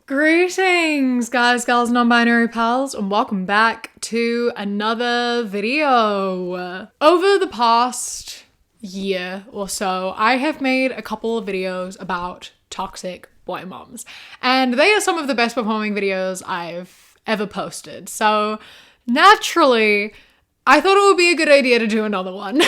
Greetings, guys, gals, non-binary pals, and welcome back to another video. Over the past year or so, I have made a couple of videos about toxic boy moms, and they are some of the best performing videos I've ever posted. So naturally, I thought it would be a good idea to do another one.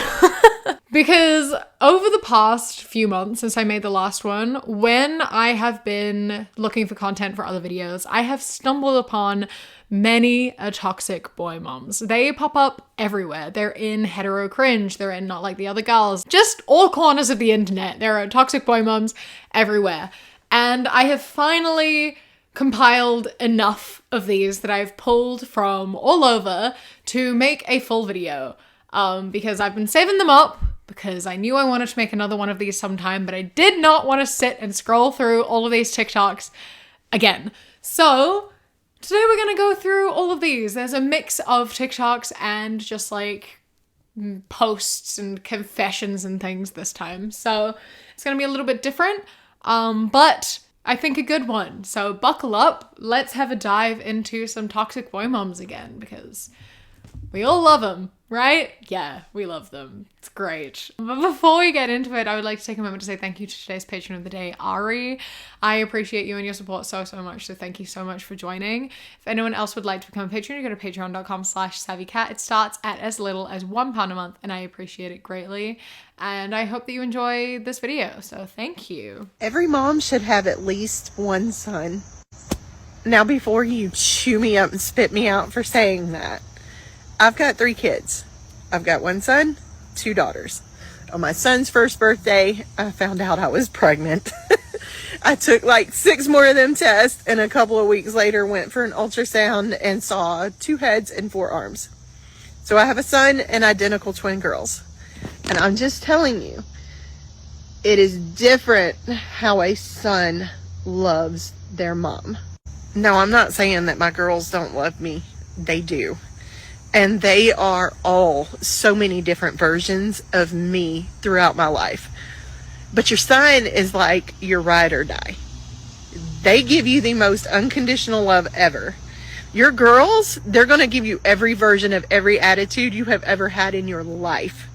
Because over the past few months since I made the last one, when I have been looking for content for other videos, I have stumbled upon many toxic boy moms. They pop up everywhere. They're in hetero cringe. They're in Not Like the Other Girls. Just all corners of the internet. There are toxic boy moms everywhere. And I have finally compiled enough of these that I've pulled from all over to make a full video. Because I've been saving them up because I knew I wanted to make another one of these sometime, but I did not want to sit and scroll through all of these TikToks again. So today we're going to go through all of these. There's a mix of TikToks and just like posts and confessions and things this time. So it's going to be a little bit different, but I think a good one. So buckle up. Let's have a dive into some toxic boy moms again because we all love them, right? Yeah, we love them. It's great. But before we get into it, I would like to take a moment to say thank you to today's patron of the day, Ari. I appreciate you and your support so much, so thank you so much for joining. If anyone else would like to become a patron, you go to patreon.com/savvycat. It starts at as little as £1 a month, and I appreciate it greatly. And I hope that you enjoy this video, so thank you. Every mom should have at least one son. Now, before you chew me up and spit me out for saying that, I've got 3 kids. I've got 1 son, 2 daughters. On my son's first birthday, I found out I was pregnant. I took like 6 more of them tests, and a couple of weeks later went for an ultrasound and saw 2 heads and 4 arms. So I have a son and identical twin girls. And I'm just telling you, it is different how a son loves their mom. Now, I'm not saying that my girls don't love me. They do. And they are all so many different versions of me throughout my life. But your son is like your ride or die. They give you the most unconditional love ever. Your girls, they're going to give you every version of every attitude you have ever had in your life,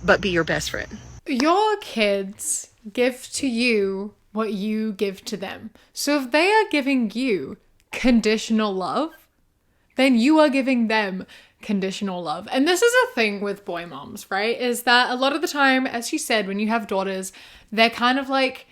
but be your best friend. Your kids give to you what you give to them. So if they are giving you conditional love, then you are giving them conditional love. And this is a thing with boy moms, right? Is that a lot of the time, as she said, when you have daughters, they're kind of like,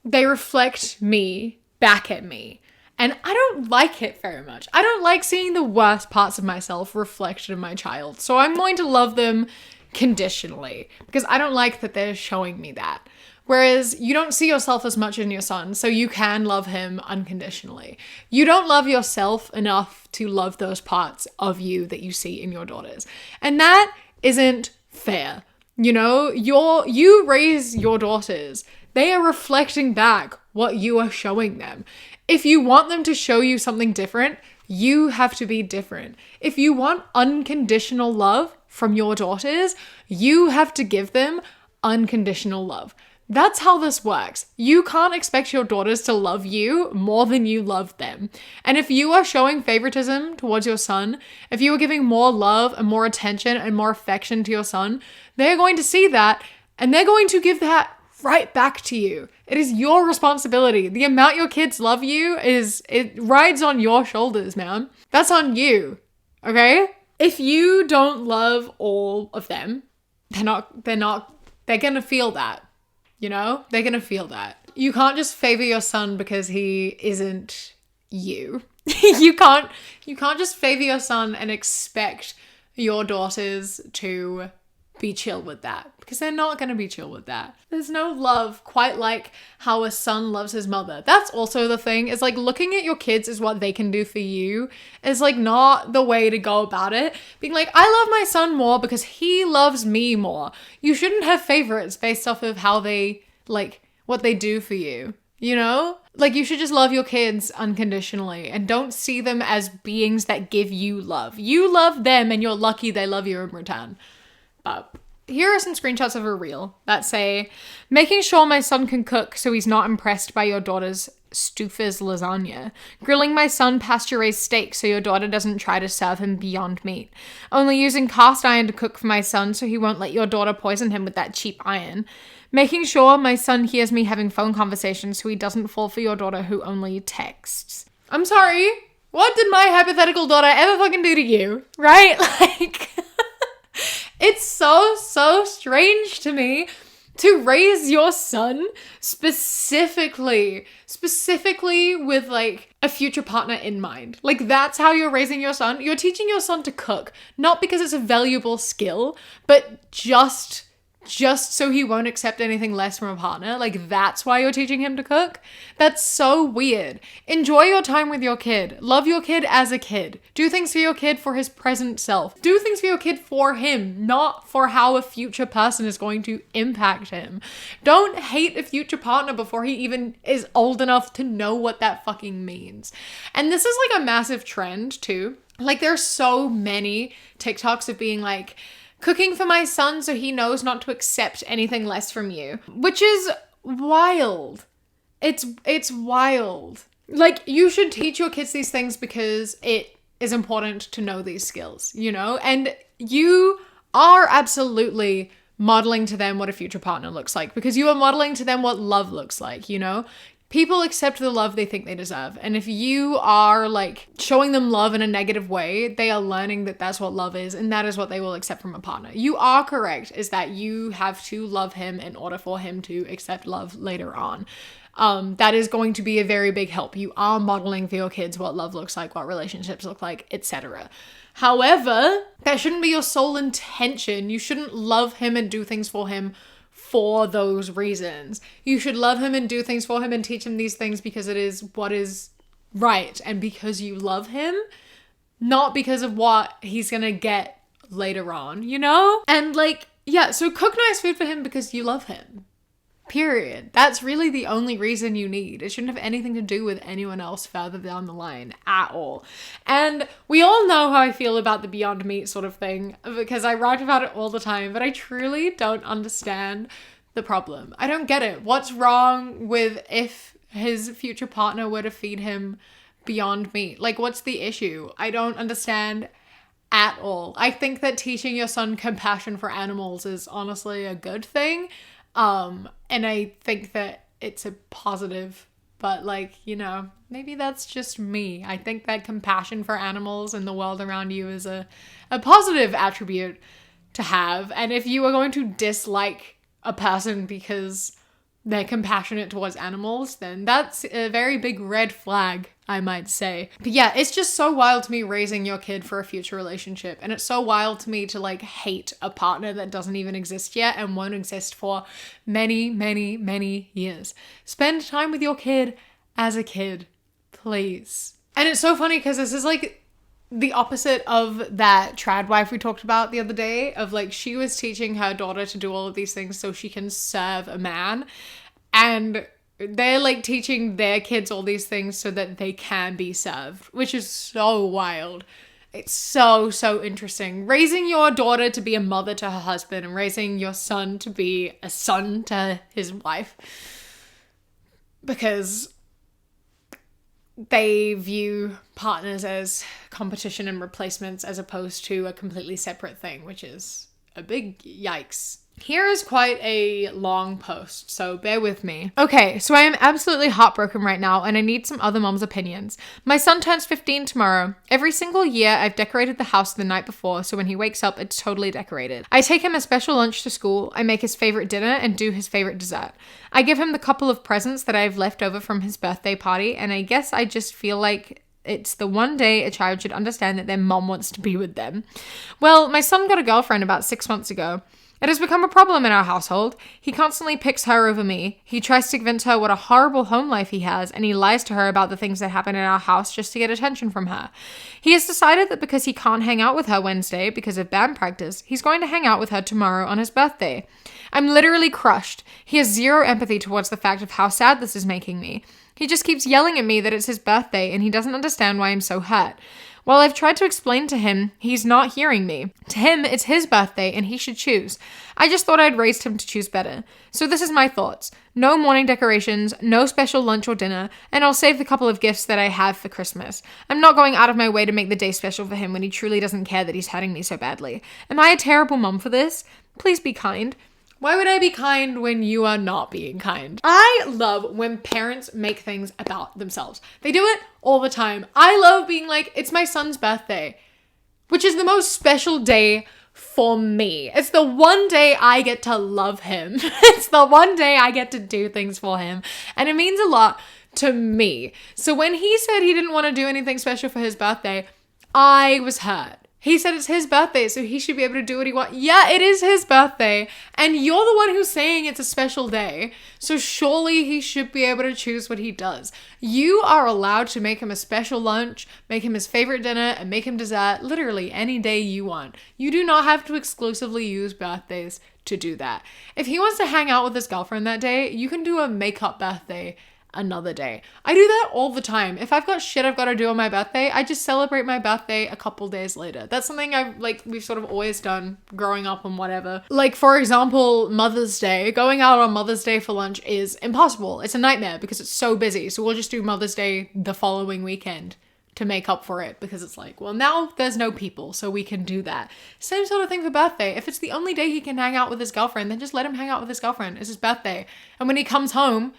they reflect me back at me. And I don't like it very much. I don't like seeing the worst parts of myself reflected in my child. So I'm going to love them conditionally because I don't like that they're showing me that. Whereas you don't see yourself as much in your son, so you can love him unconditionally. You don't love yourself enough to love those parts of you that you see in your daughters. And that isn't fair. You know, you raise your daughters. They are reflecting back what you are showing them. If you want them to show you something different, you have to be different. If you want unconditional love from your daughters, you have to give them unconditional love. That's how this works. You can't expect your daughters to love you more than you love them. And if you are showing favoritism towards your son, if you are giving more love and more attention and more affection to your son, they're going to see that and they're going to give that right back to you. It is your responsibility. The amount your kids love you it rides on your shoulders, man. That's on you. Okay? If you don't love all of them, they're gonna feel that. You know, they're going to feel that. You can't just favor your son because he isn't you. You can't just favor your son and expect your daughters to be chill with that because they're not going to be chill with that. There's no love quite like how a son loves his mother. That's also the thing, is like looking at your kids as what they can do for you is like not the way to go about it. Being like, I love my son more because he loves me more. You shouldn't have favorites based off of how they, like, what they do for you, you know? Like, you should just love your kids unconditionally and don't see them as beings that give you love. You love them and you're lucky they love you in return. But Here are some screenshots of a reel that say, making sure my son can cook so he's not impressed by your daughter's Stouffer's lasagna. Grilling my son pasture-raised steak so your daughter doesn't try to serve him Beyond Meat. Only using cast iron to cook for my son so he won't let your daughter poison him with that cheap iron. Making sure my son hears me having phone conversations so he doesn't fall for your daughter who only texts. I'm sorry, what did my hypothetical daughter ever fucking do to you? Right? Like, it's so strange to me to raise your son specifically with like a future partner in mind. Like, that's how you're raising your son. You're teaching your son to cook, not because it's a valuable skill, but just so he won't accept anything less from a partner. Like, that's why you're teaching him to cook. That's so weird. Enjoy your time with your kid. Love your kid as a kid. Do things for your kid for his present self. Do things for your kid for him, not for how a future person is going to impact him. Don't hate a future partner before he even is old enough to know what that fucking means. And this is like a massive trend too. Like, there's so many TikToks of being like, cooking for my son so he knows not to accept anything less from you, which is wild. It's wild. Like, you should teach your kids these things because it is important to know these skills, you know? And you are absolutely modeling to them what a future partner looks like, because you are modeling to them what love looks like, you know? People accept the love they think they deserve. And if you are like showing them love in a negative way, they are learning that that's what love is, and that is what they will accept from a partner. You are correct, is that you have to love him in order for him to accept love later on. That is going to be a very big help. You are modeling for your kids what love looks like, what relationships look like, etc. However, that shouldn't be your sole intention. You shouldn't love him and do things for him for those reasons. You should love him and do things for him and teach him these things because it is what is right, and because you love him, not because of what he's gonna get later on, you know? And like, yeah, so cook nice food for him because you love him. Period. That's really the only reason you need. It shouldn't have anything to do with anyone else further down the line at all. And we all know how I feel about the Beyond Meat sort of thing, because I write about it all the time, but I truly don't understand the problem. I don't get it. What's wrong with if his future partner were to feed him Beyond Meat? Like, what's the issue? I don't understand at all. I think that teaching your son compassion for animals is honestly a good thing. And I think that it's a positive, but like, you know, maybe that's just me. I think that compassion for animals and the world around you is a positive attribute to have. And if you are going to dislike a person because they're compassionate towards animals, then that's a very big red flag, I might say. But yeah, it's just so wild to me raising your kid for a future relationship. And it's so wild to me to like hate a partner that doesn't even exist yet and won't exist for many, many, many years. Spend time with your kid as a kid, please. And it's so funny because this is like the opposite of that trad wife we talked about the other day, of like, she was teaching her daughter to do all of these things so she can serve a man, and they're like teaching their kids all these things so that they can be served, which is so wild. It's so interesting. Raising your daughter to be a mother to her husband and raising your son to be a son to his wife, because they view partners as competition and replacements as opposed to a completely separate thing, which is a big yikes. Here is quite a long post, so bear with me. Okay, so I am absolutely heartbroken right now, and I need some other moms' opinions. My son turns 15 tomorrow. Every single year, I've decorated the house the night before, so when he wakes up, it's totally decorated. I take him a special lunch to school, I make his favorite dinner, and do his favorite dessert. I give him the couple of presents that I've left over from his birthday party, and I guess I just feel like it's the one day a child should understand that their mom wants to be with them. Well, my son got a girlfriend about 6 months ago. It has become a problem in our household. He constantly picks her over me. He tries to convince her what a horrible home life he has, and he lies to her about the things that happen in our house just to get attention from her. He has decided that because he can't hang out with her Wednesday because of band practice, he's going to hang out with her tomorrow on his birthday. I'm literally crushed. He has zero empathy towards the fact of how sad this is making me. He just keeps yelling at me that it's his birthday, and he doesn't understand why I'm so hurt. While I've tried to explain to him, he's not hearing me. To him, it's his birthday and he should choose. I just thought I'd raised him to choose better. So this is my thoughts. No morning decorations, no special lunch or dinner, and I'll save the couple of gifts that I have for Christmas. I'm not going out of my way to make the day special for him when he truly doesn't care that he's hurting me so badly. Am I a terrible mum for this? Please be kind. Why would I be kind when you are not being kind? I love when parents make things about themselves. They do it all the time. I love being like, it's my son's birthday, which is the most special day for me. It's the one day I get to love him. It's the one day I get to do things for him. And it means a lot to me. So when he said he didn't want to do anything special for his birthday, I was hurt. He said it's his birthday, so he should be able to do what he wants. Yeah, it is his birthday, and you're the one who's saying it's a special day, so surely he should be able to choose what he does. You are allowed to make him a special lunch, make him his favorite dinner, and make him dessert literally any day you want. You do not have to exclusively use birthdays to do that. If he wants to hang out with his girlfriend that day, you can do a makeup birthday another day. I do that all the time. If I've got shit I've got to do on my birthday, I just celebrate my birthday a couple days later. That's something we've sort of always done growing up and whatever. Like, for example, Mother's Day. Going out on Mother's Day for lunch is impossible. It's a nightmare because it's so busy. So we'll just do Mother's Day the following weekend to make up for it, because it's like, well, now there's no people, so we can do that. Same sort of thing for birthday. If it's the only day he can hang out with his girlfriend, then just let him hang out with his girlfriend. It's his birthday. And when he comes home,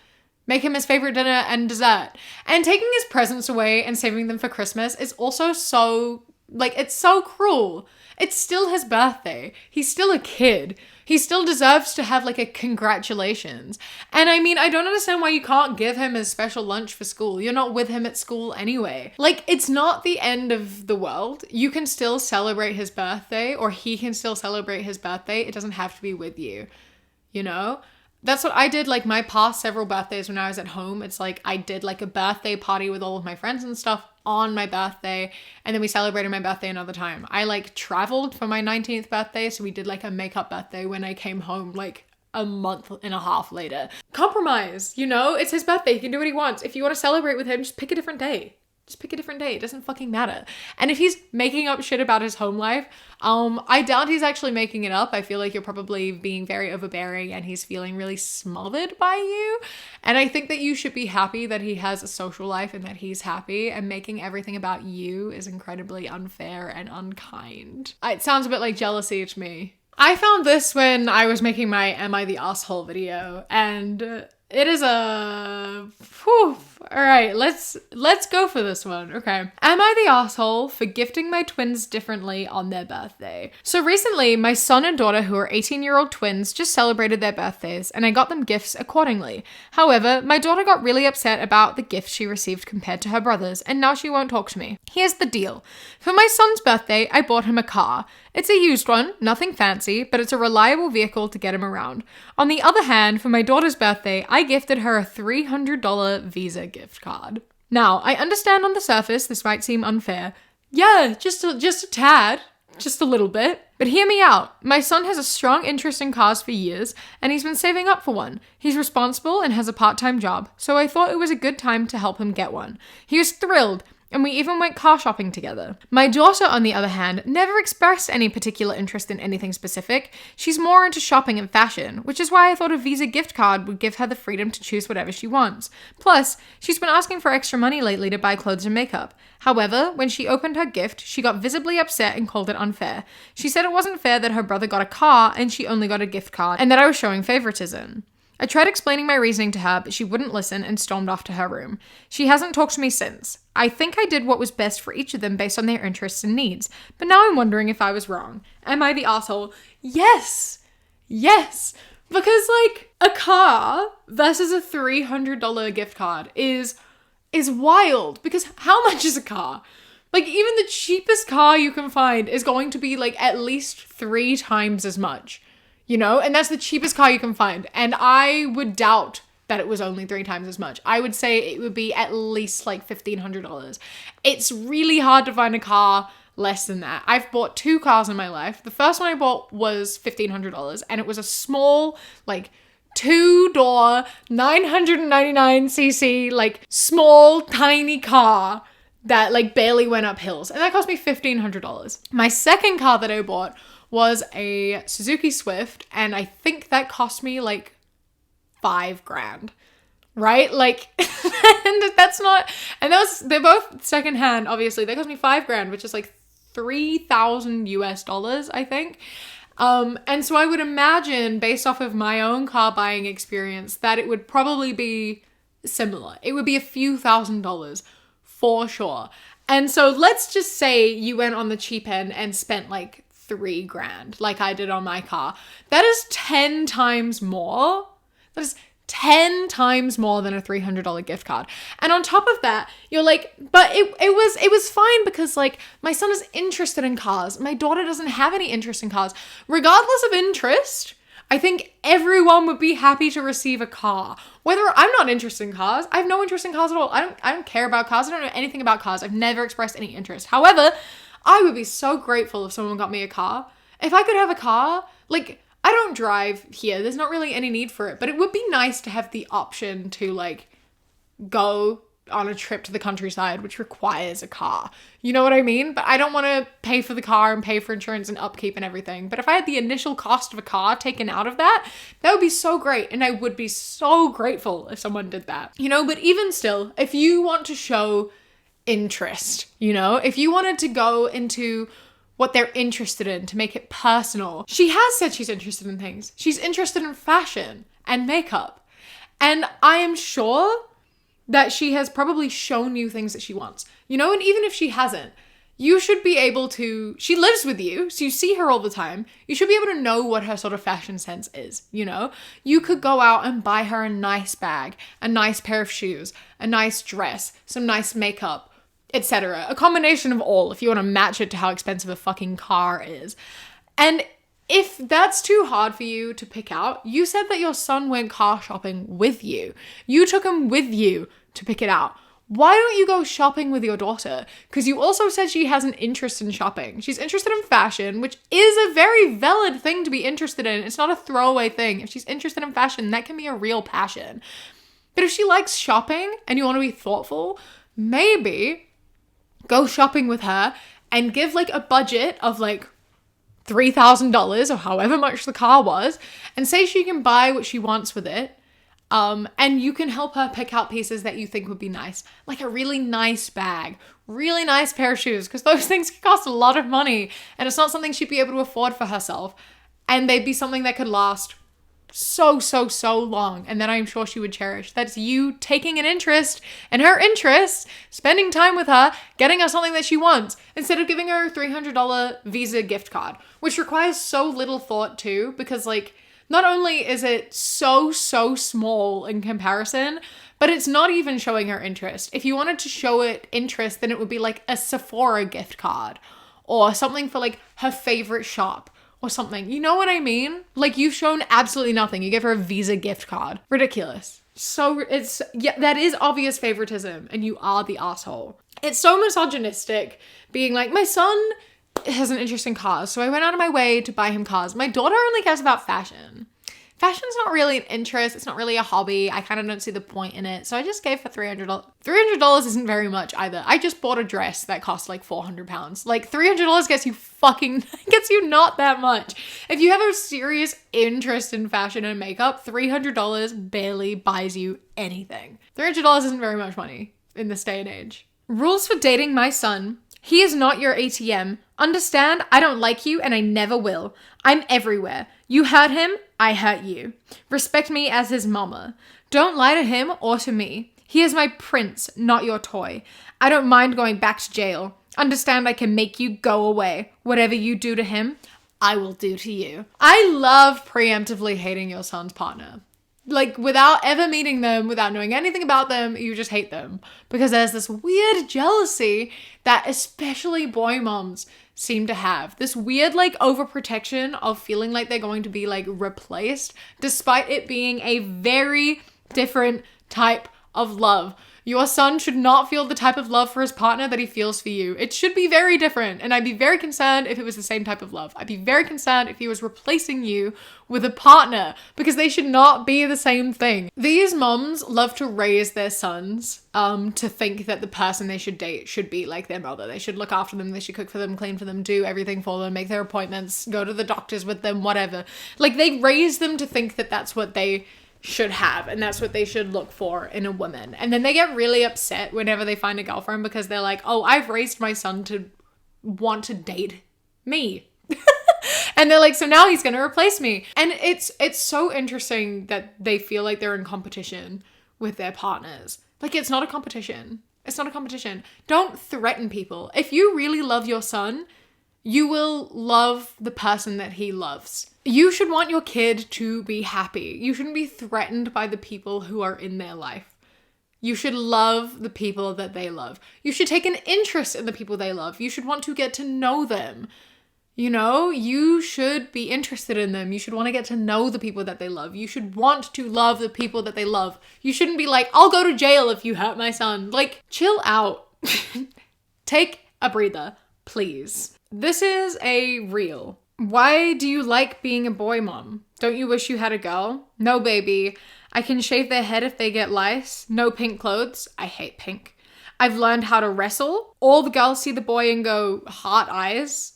make him his favorite dinner and dessert. And taking his presents away and saving them for Christmas is also so, it's so cruel. It's still his birthday. He's still a kid. He still deserves to have a congratulations. And I mean, I don't understand why you can't give him his special lunch for school. You're not with him at school anyway. It's not the end of the world. You can still celebrate his birthday, or he can still celebrate his birthday. It doesn't have to be with you, you know? That's what I did, my past several birthdays when I was at home. It's I did a birthday party with all of my friends and stuff on my birthday, and then we celebrated my birthday another time. I traveled for my 19th birthday, so we did a makeup birthday when I came home a month and a half later. Compromise, it's his birthday. He can do what he wants. If you want to celebrate with him, just pick a different day. Just pick a different day. It doesn't fucking matter. And if he's making up shit about his home life, I doubt he's actually making it up. I feel like you're probably being very overbearing and he's feeling really smothered by you. And I think that you should be happy that he has a social life and that he's happy, and making everything about you is incredibly unfair and unkind. It sounds a bit like jealousy to me. I found this when I was making my Am I the Asshole video, and it is a... Whew. All right, let's go for this one. Okay. Am I the asshole for gifting my twins differently on their birthday? So recently, my son and daughter, who are 18-year-old twins, just celebrated their birthdays, and I got them gifts accordingly. However, my daughter got really upset about the gifts she received compared to her brothers, and now she won't talk to me. Here's the deal. For my son's birthday, I bought him a car. It's a used one, nothing fancy, but it's a reliable vehicle to get him around. On the other hand, for my daughter's birthday, I gifted her a $300 Visa gift card. Now, I understand on the surface this might seem unfair. Yeah, just a tad, just a little bit. But hear me out. My son has a strong interest in cars for years, and he's been saving up for one. He's responsible and has a part-time job, so I thought it was a good time to help him get one. He was thrilled, and we even went car shopping together. My daughter, on the other hand, never expressed any particular interest in anything specific. She's more into shopping and fashion, which is why I thought a Visa gift card would give her the freedom to choose whatever she wants. Plus, she's been asking for extra money lately to buy clothes and makeup. However, when she opened her gift, she got visibly upset and called it unfair. She said it wasn't fair that her brother got a car and she only got a gift card, and that I was showing favoritism. I tried explaining my reasoning to her, but she wouldn't listen and stormed off to her room. She hasn't talked to me since. I think I did what was best for each of them based on their interests and needs, but now I'm wondering if I was wrong. Am I the asshole? Yes! Yes! Because, a car versus a $300 gift card is wild, because how much is a car? Even the cheapest car you can find is going to be, at least 3 times as much. And that's the cheapest car you can find. And I would doubt that it was only 3 times as much. I would say it would be at least $1,500. It's really hard to find a car less than that. I've bought 2 cars in my life. The first one I bought was $1,500, and it was a small, 2-door, 999cc, small, tiny car that like barely went up hills. And that cost me $1,500. My second car that I bought was a Suzuki Swift. And I think that cost me like $5,000. Right? Like, and that's not, and they're both secondhand, obviously. They cost me $5,000, which is like 3,000 US dollars, I think. And so I would imagine, based off of my own car buying experience, that it would probably be similar. It would be a few $1,000s for sure. And so let's just say you went on the cheap end and spent like $3,000, like I did on my car. That is 10 times more. That is 10 times more than a $300 gift card. And on top of that, you're like, but it was fine because like my son is interested in cars. My daughter doesn't have any interest in cars. Regardless of interest, I think everyone would be happy to receive a car. Whether I'm not interested in cars, I have no interest in cars at all. I don't care about cars. I don't know anything about cars. I've never expressed any interest. However, I would be so grateful if someone got me a car. If I could have a car, like, I don't drive here. There's not really any need for it, but it would be nice to have the option to like go on a trip to the countryside, which requires a car. You know what I mean? But I don't want to pay for the car and pay for insurance and upkeep and everything. But if I had the initial cost of a car taken out of that, that would be so great. And I would be so grateful if someone did that, you know, but even still, if you want to show interest, you know, if you wanted to go into what they're interested in to make it personal. She has said she's interested in things. She's interested in fashion and makeup. And I am sure that she has probably shown you things that she wants. You know, and even if she hasn't, you should be able to, she lives with you, so you see her all the time. You should be able to know what her sort of fashion sense is, you know? You could go out and buy her a nice bag, a nice pair of shoes, a nice dress, some nice makeup, etc. A combination of all if you want to match it to how expensive a fucking car is. And if that's too hard for you to pick out, you said that your son went car shopping with you. You took him with you to pick it out. Why don't you go shopping with your daughter? Because you also said she has an interest in shopping. She's interested in fashion, which is a very valid thing to be interested in. It's not a throwaway thing. If she's interested in fashion, that can be a real passion. But if she likes shopping and you want to be thoughtful, maybe go shopping with her and give like a budget of like $3,000 or however much the car was and say she can buy what she wants with it. And you can help her pick out pieces that you think would be nice, like a really nice bag, really nice pair of shoes, because those things cost a lot of money and it's not something she'd be able to afford for herself. And they'd be something that could last so long, and that I'm sure she would cherish. That's you taking an interest in her interests, spending time with her, getting her something that she wants, instead of giving her a $300 Visa gift card, which requires so little thought too, because like, not only is it so small in comparison, but it's not even showing her interest. If you wanted to show it interest, then it would be like a Sephora gift card or something for like her favorite shop or something. You know what I mean? Like, you've shown absolutely nothing. You give her a Visa gift card. Ridiculous. So it's, yeah, that is obvious favoritism and you are the asshole. It's so misogynistic being like, my son has an interest in cars, so I went out of my way to buy him cars. My daughter only cares about fashion. Fashion's not really an interest. It's not really a hobby. I kind of don't see the point in it. So I just gave her $300. $300 isn't very much either. I just bought a dress that cost like 400 pounds. Like $300 gets you not that much. If you have a serious interest in fashion and makeup, $300 barely buys you anything. $300 isn't very much money in this day and age. Rules for dating my son. He is not your ATM. Understand, I don't like you and I never will. I'm everywhere. You hurt him, I hurt you. Respect me as his mama. Don't lie to him or to me. He is my prince, not your toy. I don't mind going back to jail. Understand, I can make you go away. Whatever you do to him, I will do to you. I love preemptively hating your son's partner. Like, without ever meeting them, without knowing anything about them, you just hate them. Because there's this weird jealousy that especially boy moms seem to have. This weird, like, overprotection of feeling like they're going to be, like, replaced, despite it being a very different type of love. Your son should not feel the type of love for his partner that he feels for you. It should be very different. And I'd be very concerned if it was the same type of love. I'd be very concerned if he was replacing you with a partner, because they should not be the same thing. These moms love to raise their sons to think that the person they should date should be like their mother. They should look after them. They should cook for them, clean for them, do everything for them, make their appointments, go to the doctors with them, whatever. Like, they raise them to think that that's what they should have and that's what they should look for in a woman. And then they get really upset whenever they find a girlfriend because they're like, oh, I've raised my son to want to date me. And they're like, so now he's going to replace me. And it's so interesting that they feel like they're in competition with their partners. Like, it's not a competition. It's not a competition. Don't threaten people. If you really love your son, you will love the person that he loves. You should want your kid to be happy. You shouldn't be threatened by the people who are in their life. You should love the people that they love. You should take an interest in the people they love. You should want to get to know them. You know, you should be interested in them. You should want to get to know the people that they love. You should want to love the people that they love. You shouldn't be like, I'll go to jail if you hurt my son. Like, chill out. Take a breather, please. This is a reel. Why do you like being a boy mom? Don't you wish you had a girl? No, baby. I can shave their head if they get lice. No pink clothes. I hate pink. I've learned how to wrestle. All the girls see the boy and go, heart eyes.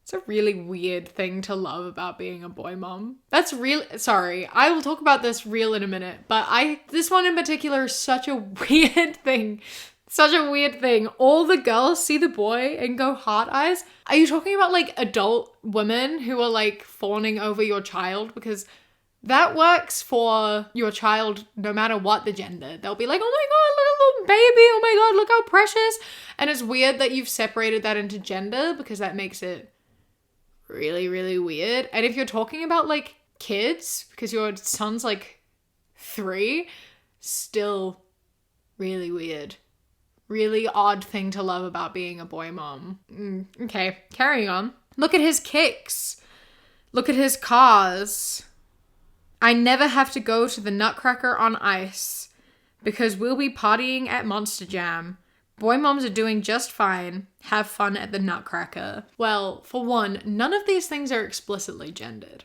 It's a really weird thing to love about being a boy mom. That's real. Sorry, I will talk about this reel in a minute, but this one in particular is such a weird thing. Such a weird thing. All the girls see the boy and go heart eyes. Are you talking about like adult women who are like fawning over your child? Because that works for your child no matter what the gender. They'll be like, oh my God, look at little baby. Oh my God, look how precious. And it's weird that you've separated that into gender because that makes it really, really weird. And if you're talking about like kids, because your son's like 3, still really weird. Really odd thing to love about being a boy mom. Okay, carrying on. Look at his kicks. Look at his cars. I never have to go to the Nutcracker on ice because we'll be partying at Monster Jam. Boy moms are doing just fine. Have fun at the Nutcracker. Well, for one, none of these things are explicitly gendered.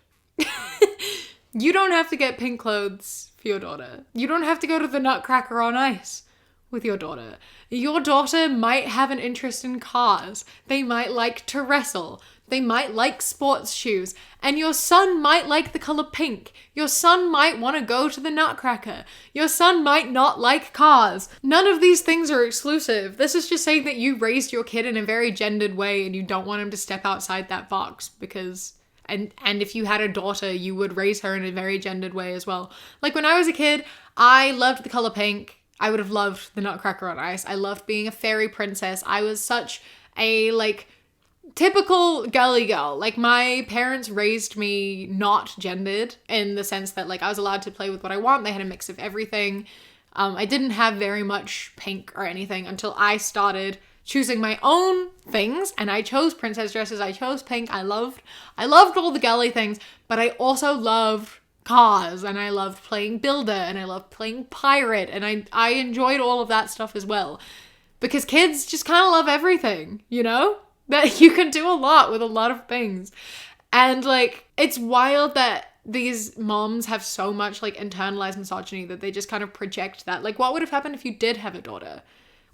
You don't have to get pink clothes for your daughter. You don't have to go to the Nutcracker on ice with your daughter. Your daughter might have an interest in cars. They might like to wrestle. They might like sports shoes. And your son might like the color pink. Your son might want to go to the Nutcracker. Your son might not like cars. None of these things are exclusive. This is just saying that you raised your kid in a very gendered way and you don't want him to step outside that box because... And if you had a daughter, you would raise her in a very gendered way as well. Like when I was a kid, I loved the color pink. I would have loved the Nutcracker on ice. I loved being a fairy princess. I was such a, like, typical girly girl. Like, my parents raised me not gendered in the sense that, like, I was allowed to play with what I want. They had a mix of everything. I didn't have very much pink or anything until I started choosing my own things, and I chose princess dresses. I chose pink. I loved all the girly things, but I also loved cars, and I loved playing builder, and I loved playing pirate, and I enjoyed all of that stuff as well. Because kids just kind of love everything, you know? That you can do a lot with a lot of things. And like, it's wild that these moms have so much like internalized misogyny that they just kind of project that. Like, what would have happened if you did have a daughter?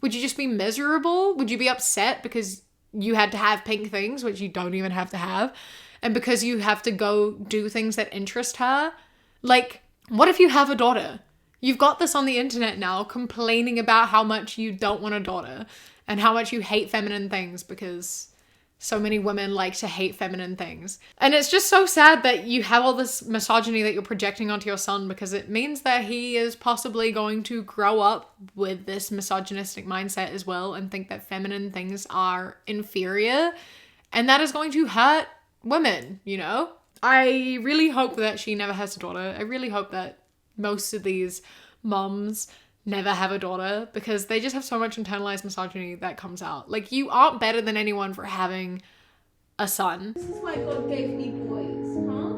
Would you just be miserable? Would you be upset because you had to have pink things, which you don't even have to have? And because you have to go do things that interest her? Like, what if you have a daughter? You've got this on the internet now, complaining about how much you don't want a daughter and how much you hate feminine things because so many women like to hate feminine things. And it's just so sad that you have all this misogyny that you're projecting onto your son because it means that he is possibly going to grow up with this misogynistic mindset as well and think that feminine things are inferior. And that is going to hurt women, you know? I really hope that she never has a daughter. I really hope that most of these moms never have a daughter because they just have so much internalized misogyny that comes out. Like, you aren't better than anyone for having a son. This is why God gave me boys, huh?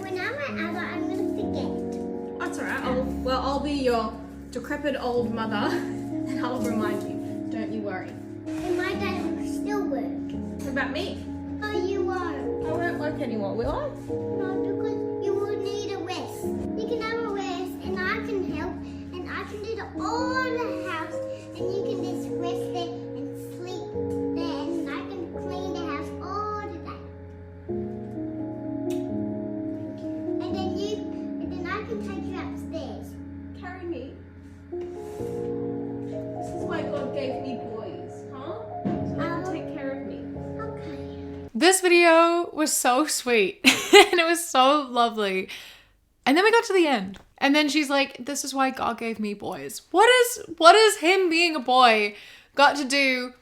When I'm an adult, I'm gonna forget. That's alright. I'll be your decrepit old mother, and I'll remind you. Don't you worry. And my dad will still work. What about me? Oh, you won't. I won't work anymore, will I? No, because you will need a rest. You can have a rest, and I can help, and I can do all the house, and you can just rest there and sleep there, and I can clean the house all the day. And then I can take you upstairs. Carry me. This is why God gave me boys, huh? So they can take care of me. Okay. This video was so sweet and it was so lovely. And then we got to the end. And then she's like, this is why God gave me boys. What is him being a boy got to do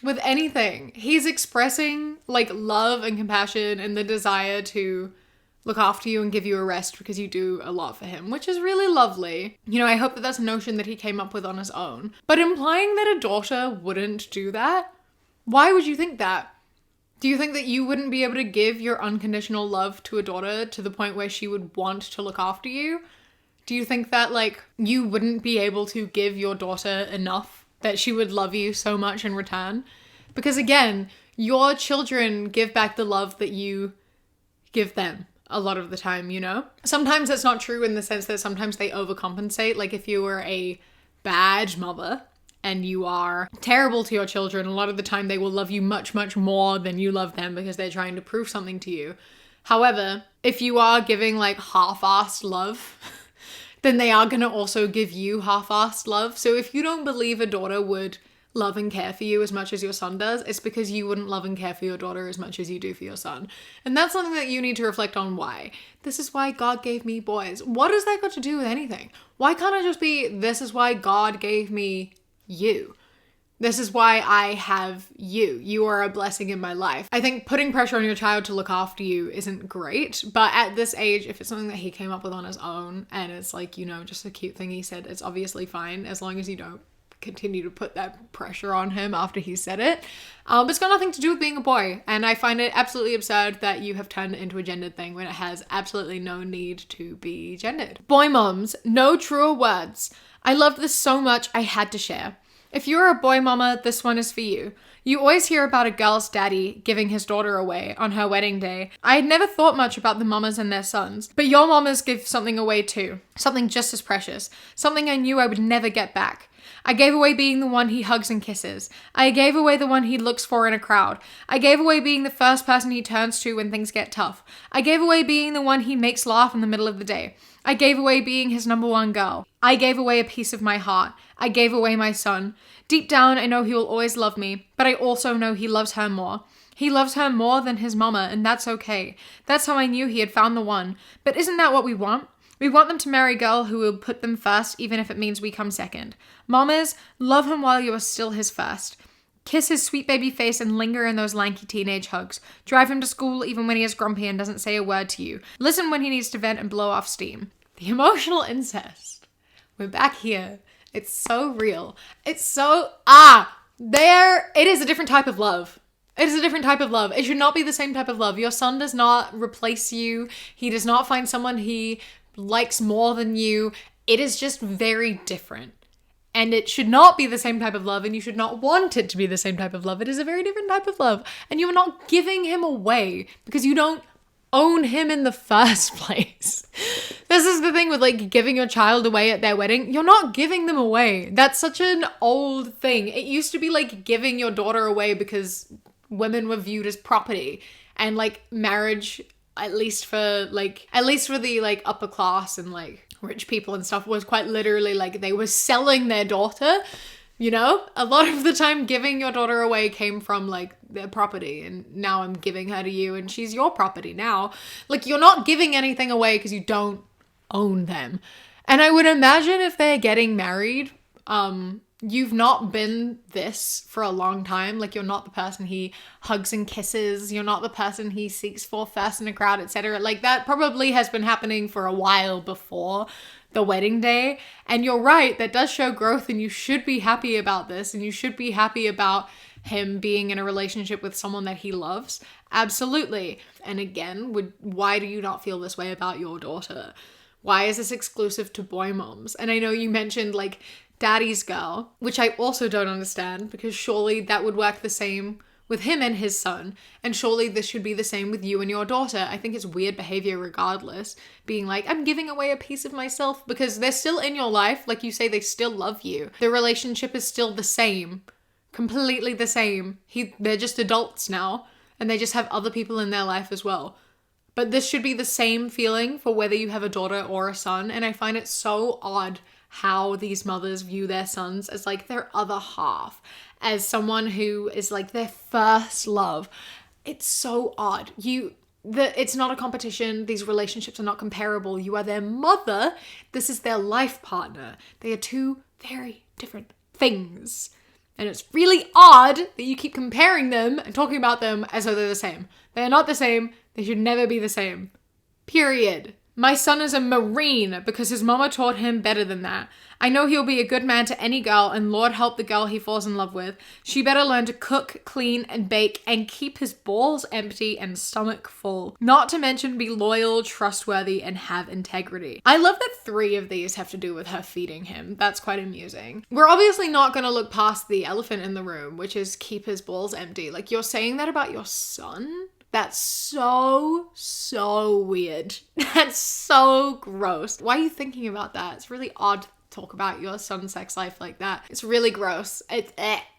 with anything? He's expressing like love and compassion and the desire to look after you and give you a rest because you do a lot for him, which is really lovely. You know, I hope that that's a notion that he came up with on his own. But implying that a daughter wouldn't do that? Why would you think that? Do you think that you wouldn't be able to give your unconditional love to a daughter to the point where she would want to look after you? Do you think that like you wouldn't be able to give your daughter enough that she would love you so much in return? Because again, your children give back the love that you give them a lot of the time, you know? Sometimes that's not true in the sense that sometimes they overcompensate. Like if you were a bad mother and you are terrible to your children, a lot of the time they will love you much, much more than you love them because they're trying to prove something to you. However, if you are giving like half-assed love, then they are going to also give you half-assed love. So if you don't believe a daughter would love and care for you as much as your son does, it's because you wouldn't love and care for your daughter as much as you do for your son. And that's something that you need to reflect on. Why? This is why God gave me boys. What has that got to do with anything? Why can't it just be, this is why God gave me you? This is why I have you. You are a blessing in my life. I think putting pressure on your child to look after you isn't great, but at this age, if it's something that he came up with on his own and it's like, you know, just a cute thing he said, it's obviously fine as long as you don't continue to put that pressure on him after he said it. But it's got nothing to do with being a boy, and I find it absolutely absurd that you have turned it into a gendered thing when it has absolutely no need to be gendered. Boy moms, no truer words. I loved this so much I had to share. If you're a boy mama, this one is for you. You always hear about a girl's daddy giving his daughter away on her wedding day. I had never thought much about the mamas and their sons, but your mamas give something away too. Something just as precious. Something I knew I would never get back. I gave away being the one he hugs and kisses. I gave away the one he looks for in a crowd. I gave away being the first person he turns to when things get tough. I gave away being the one he makes laugh in the middle of the day. I gave away being his number one girl. I gave away a piece of my heart. I gave away my son. Deep down, I know he will always love me, but I also know he loves her more. He loves her more than his mama, and that's okay. That's how I knew he had found the one. But isn't that what we want? We want them to marry a girl who will put them first, even if it means we come second. Mamas, love him while you are still his first. Kiss his sweet baby face and linger in those lanky teenage hugs. Drive him to school even when he is grumpy and doesn't say a word to you. Listen when he needs to vent and blow off steam. The emotional incest. We're back here. It's so real. It's so, it is a different type of love. It is a different type of love. It should not be the same type of love. Your son does not replace you. He does not find someone he likes more than you. It is just very different. And it should not be the same type of love, and you should not want it to be the same type of love. It is a very different type of love. And you are not giving him away because you don't own him in the first place. This is the thing with like giving your child away at their wedding. You're not giving them away. That's such an old thing. It used to be like giving your daughter away because women were viewed as property, and like marriage, at least for the like upper class and like rich people and stuff, was quite literally like they were selling their daughter. You know, a lot of the time giving your daughter away came from like their property, and now I'm giving her to you and she's your property now. Like, you're not giving anything away because you don't own them. And I would imagine if they're getting married, you've not been this for a long time. Like, you're not the person he hugs and kisses. You're not the person he seeks for first in a crowd, etc. Like, that probably has been happening for a while before the wedding day. And you're right, that does show growth, and you should be happy about this, and you should be happy about him being in a relationship with someone that he loves. Absolutely. And again, why do you not feel this way about your daughter? Why is this exclusive to boy moms? And I know you mentioned like daddy's girl, which I also don't understand, because surely that would work the same with him and his son. And surely this should be the same with you and your daughter. I think it's weird behavior regardless, being like, I'm giving away a piece of myself, because they're still in your life. Like you say, they still love you. The relationship is still the same, completely the same. They're just adults now, and they just have other people in their life as well. But this should be the same feeling for whether you have a daughter or a son. And I find it so odd how these mothers view their sons as like their other half, as someone who is like their first love. It's so odd. It's not a competition. These relationships are not comparable. You are their mother. This is their life partner. They are two very different things. And it's really odd that you keep comparing them and talking about them as though they're the same. They are not the same. They should never be the same. Period. My son is a Marine because his mama taught him better than that. I know he'll be a good man to any girl, and Lord help the girl he falls in love with. She better learn to cook, clean, and bake, and keep his balls empty and stomach full. Not to mention be loyal, trustworthy, and have integrity. I love that 3 of these have to do with her feeding him. That's quite amusing. We're obviously not going to look past the elephant in the room, which is keep his balls empty. Like, you're saying that about your son? That's so weird. That's so gross. Why are you thinking about that? It's really odd to talk about your son's sex life like that. It's really gross. It's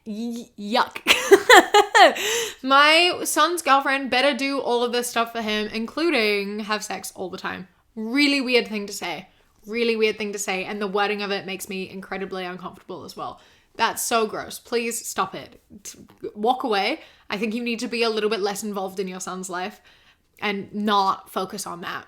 yuck. My son's girlfriend better do all of this stuff for him, including have sex all the time. Really weird thing to say. Really weird thing to say. And the wording of it makes me incredibly uncomfortable as well. That's so gross. Please stop it. Walk away. I think you need to be a little bit less involved in your son's life and not focus on that.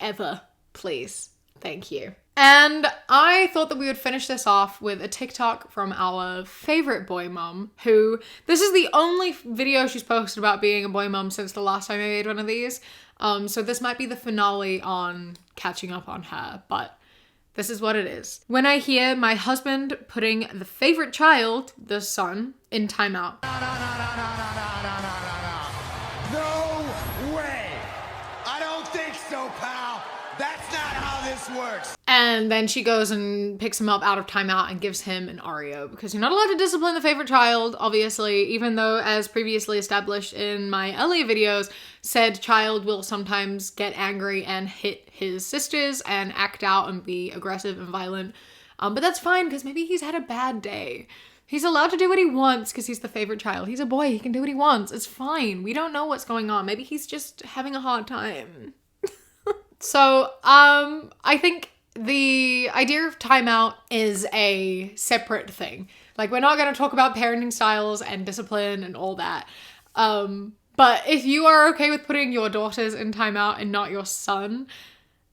Ever. Please. Thank you. And I thought that we would finish this off with a TikTok from our favorite boy mom, who, this is the only video she's posted about being a boy mom since the last time I made one of these. So this might be the finale on catching up on her, but this is what it is. When I hear my husband putting the favorite child, the son, in timeout. No way! I don't think so, pal. That's not how this works. And then she goes and picks him up out of timeout and gives him an Oreo, because you're not allowed to discipline the favorite child, obviously, even though, as previously established in my earlier videos, said child will sometimes get angry and hit his sisters and act out and be aggressive and violent. But that's fine, because maybe he's had a bad day. He's allowed to do what he wants because he's the favorite child. He's a boy. He can do what he wants. It's fine. We don't know what's going on. Maybe he's just having a hard time. So, I think the idea of timeout is a separate thing. Like, we're not going to talk about parenting styles and discipline and all that. But if you are okay with putting your daughters in timeout and not your son,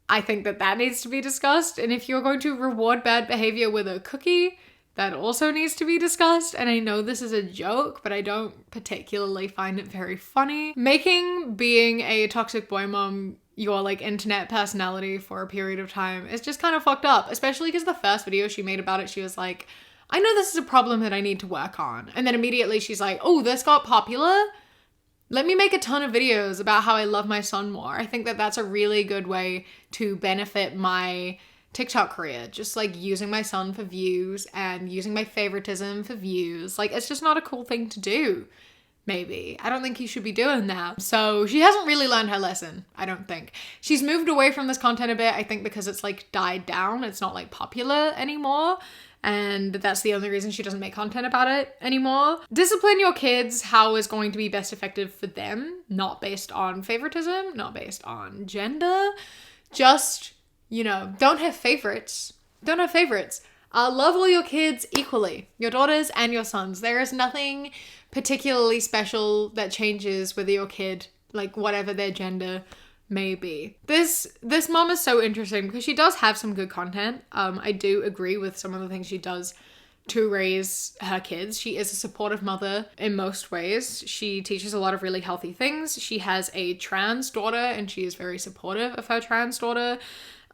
I think that needs to be discussed. And if you're going to reward bad behavior with a cookie, that also needs to be discussed. And I know this is a joke, but I don't particularly find it very funny. Making being a toxic boy mom your like internet personality for a period of time is just kind of fucked up, especially because the first video she made about it, she was like, I know this is a problem that I need to work on. And then immediately she's like, oh, this got popular? Let me make a ton of videos about how I love my son more. I think that that's a really good way to benefit my TikTok career. Just like using my son for views and using my favoritism for views. Like, it's just not a cool thing to do. Maybe. I don't think you should be doing that. So she hasn't really learned her lesson, I don't think. She's moved away from this content a bit, I think, because it's like died down. It's not like popular anymore. And that's the only reason she doesn't make content about it anymore. Discipline your kids how is going to be best effective for them, not based on favoritism, not based on gender. Just, you know, don't have favorites. Don't have favorites. Love all your kids equally, your daughters and your sons. There is nothing particularly special that changes with your kid, like whatever their gender may be. This mom is so interesting because she does have some good content. I do agree with some of the things she does to raise her kids. She is a supportive mother in most ways. She teaches a lot of really healthy things. She has a trans daughter and she is very supportive of her trans daughter.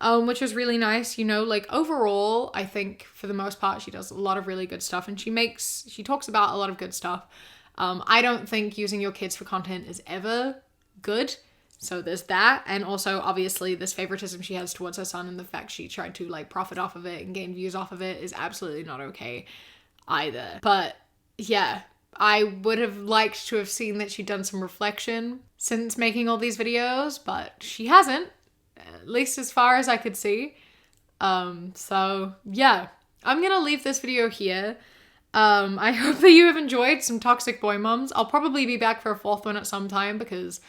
Which is really nice, you know, like overall, I think for the most part, she does a lot of really good stuff and she talks about a lot of good stuff. I don't think using your kids for content is ever good. So there's that. And also, obviously, this favoritism she has towards her son and the fact she tried to like profit off of it and gain views off of it is absolutely not okay either. But yeah, I would have liked to have seen that she'd done some reflection since making all these videos, but she hasn't, at least as far as I could see. So yeah, I'm gonna leave this video here. I hope that you have enjoyed some toxic boy mums. I'll probably be back for a fourth one at some time because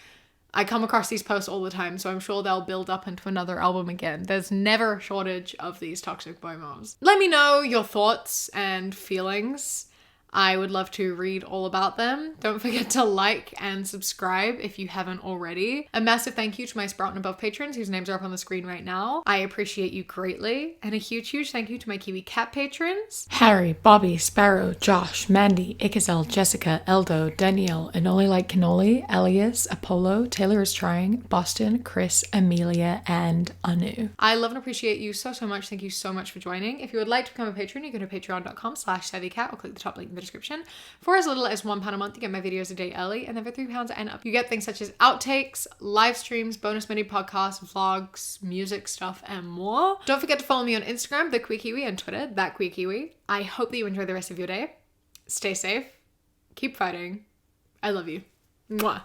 I come across these posts all the time, so I'm sure they'll build up into another album again. There's never a shortage of these toxic boy moms. Let me know your thoughts and feelings. I would love to read all about them. Don't forget to like and subscribe if you haven't already. A massive thank you to my Sprout and Above patrons whose names are up on the screen right now. I appreciate you greatly. And a huge thank you to my Kiwi Cat patrons. Harry, Bobby, Sparrow, Josh, Mandy, Ikazel, Jessica, Eldo, Danielle, Anoli Like Cannoli, Elias, Apollo, Taylor is Trying, Boston, Chris, Amelia, and Anu. I love and appreciate you so much. Thank you so much for joining. If you would like to become a patron, you can go to patreon.com/savvycat or click the top link in the description. For as little as £1 a month, you get my videos a day early, and then for £3 and up, you get things such as outtakes, live streams, bonus mini podcasts, vlogs, music stuff, and more. Don't forget to follow me on Instagram, The Queer Kiwi, and Twitter, That Queer Kiwi. I hope that you enjoy the rest of your day. Stay safe. Keep fighting. I love you. Mwah.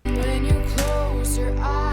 When you close your eyes.